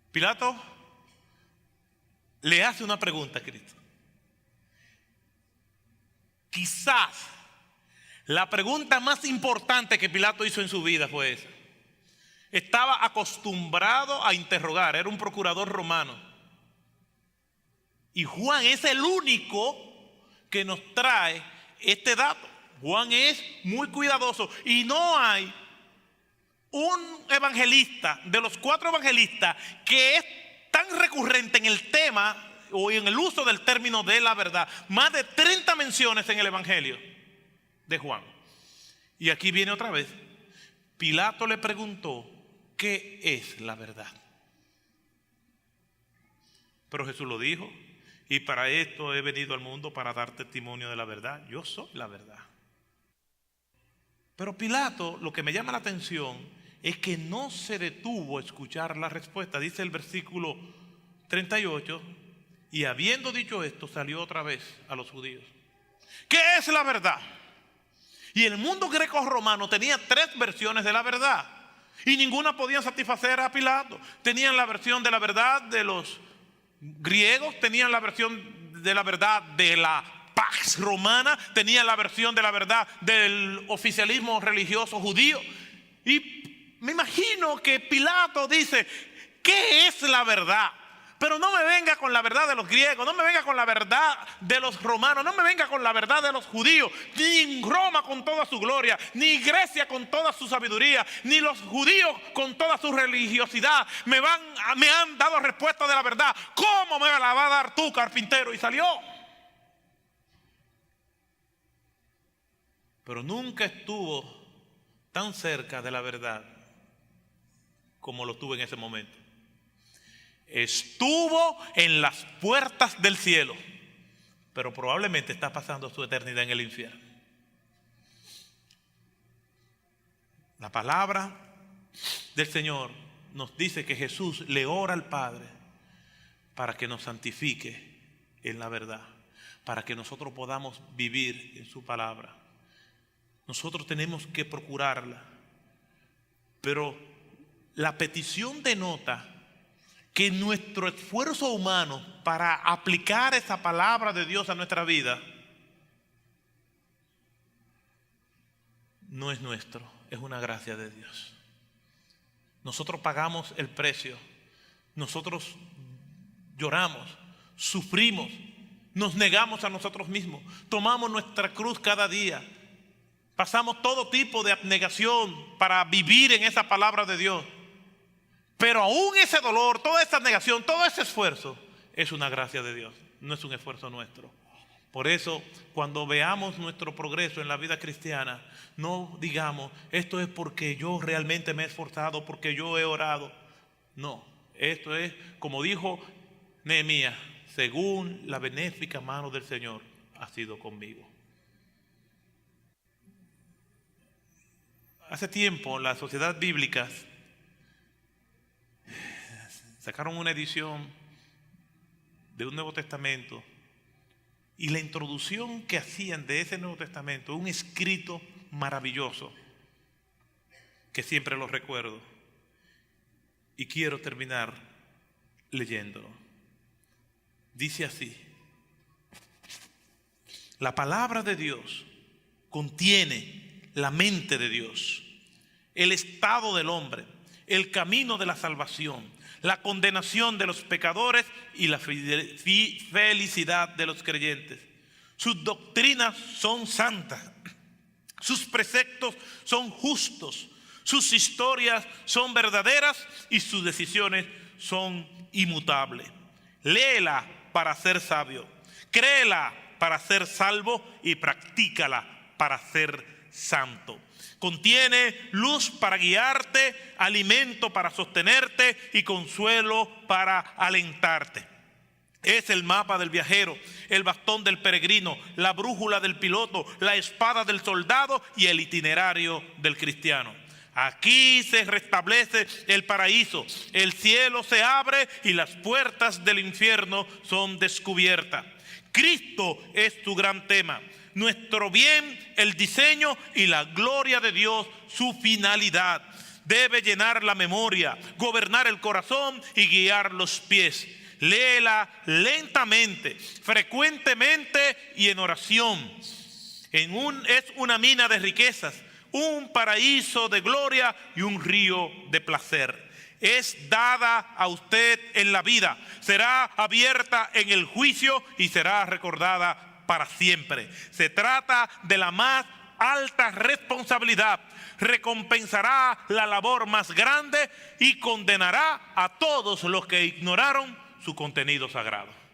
Pilato le hace una pregunta a Cristo. Quizás la pregunta más importante que Pilato hizo en su vida fue esa. Estaba acostumbrado a interrogar, era un procurador romano. Y Juan es el único que nos trae este dato. Juan es muy cuidadoso y no hay un evangelista de los 4 evangelistas que es tan recurrente en el tema o en el uso del término de la verdad. Más de 30 menciones en el evangelio de Juan. Y aquí viene otra vez. Pilato le preguntó: ¿qué es la verdad? Pero Jesús lo dijo: y para esto he venido al mundo, para dar testimonio de la verdad. Yo soy la verdad. Pero Pilato, lo que me llama la atención es que no se detuvo a escuchar la respuesta. Dice el versículo 38: y habiendo dicho esto, salió otra vez a los judíos. ¿Qué es la verdad? Y el mundo greco-romano tenía 3 versiones de la verdad, y ninguna podía satisfacer a Pilato. Tenían la versión de la verdad de los griegos, tenían la versión de la verdad de la Pax Romana, tenían la versión de la verdad del oficialismo religioso judío. Y me imagino que Pilato dice: ¿qué es la verdad? Pero no me venga con la verdad de los griegos, no me venga con la verdad de los romanos, no me venga con la verdad de los judíos, ni Roma con toda su gloria, ni Grecia con toda su sabiduría, ni los judíos con toda su religiosidad me han dado respuesta de la verdad. ¿Cómo me la va a dar tú, carpintero? Y salió. Pero nunca estuvo tan cerca de la verdad como lo estuvo en ese momento. Estuvo en las puertas del cielo, pero probablemente está pasando su eternidad en el infierno. La palabra del Señor nos dice que Jesús le ora al Padre para que nos santifique en la verdad, para que nosotros podamos vivir en su palabra. Nosotros tenemos que procurarla, pero la petición denota que nuestro esfuerzo humano para aplicar esa palabra de Dios a nuestra vida no es nuestro, es una gracia de Dios. Nosotros pagamos el precio, nosotros lloramos, sufrimos, nos negamos a nosotros mismos, tomamos nuestra cruz cada día, pasamos todo tipo de abnegación para vivir en esa palabra de Dios. Pero aún ese dolor, toda esa negación, todo ese esfuerzo es una gracia de Dios, no es un esfuerzo nuestro. Por eso, cuando veamos nuestro progreso en la vida cristiana, no digamos: esto es porque yo realmente me he esforzado, porque yo he orado. No, esto es, como dijo Nehemías: según la benéfica mano del Señor ha sido conmigo. Hace tiempo, las sociedades bíblicas sacaron una edición de un Nuevo Testamento, y la introducción que hacían de ese Nuevo Testamento, un escrito maravilloso que siempre lo recuerdo y quiero terminar leyéndolo. Dice así: la palabra de Dios contiene la mente de Dios, el estado del hombre, el camino de la salvación, la condenación de los pecadores y la felicidad de los creyentes. Sus doctrinas son santas, sus preceptos son justos, sus historias son verdaderas y sus decisiones son inmutables. Léela para ser sabio, créela para ser salvo y practícala para ser santo. Contiene luz para guiarte, alimento para sostenerte y consuelo para alentarte. Es el mapa del viajero, el bastón del peregrino, la brújula del piloto, la espada del soldado y el itinerario del cristiano. Aquí se restablece el paraíso, el cielo se abre y las puertas del infierno son descubiertas. Cristo es tu gran tema, nuestro bien, el diseño y la gloria de Dios, su finalidad. Debe llenar la memoria, gobernar el corazón y guiar los pies. Léela lentamente, frecuentemente y en oración. Es una mina de riquezas, un paraíso de gloria y un río de placer. Es dada a usted en la vida, será abierta en el juicio y será recordada para siempre. Se trata de la más alta responsabilidad. Recompensará la labor más grande y condenará a todos los que ignoraron su contenido sagrado.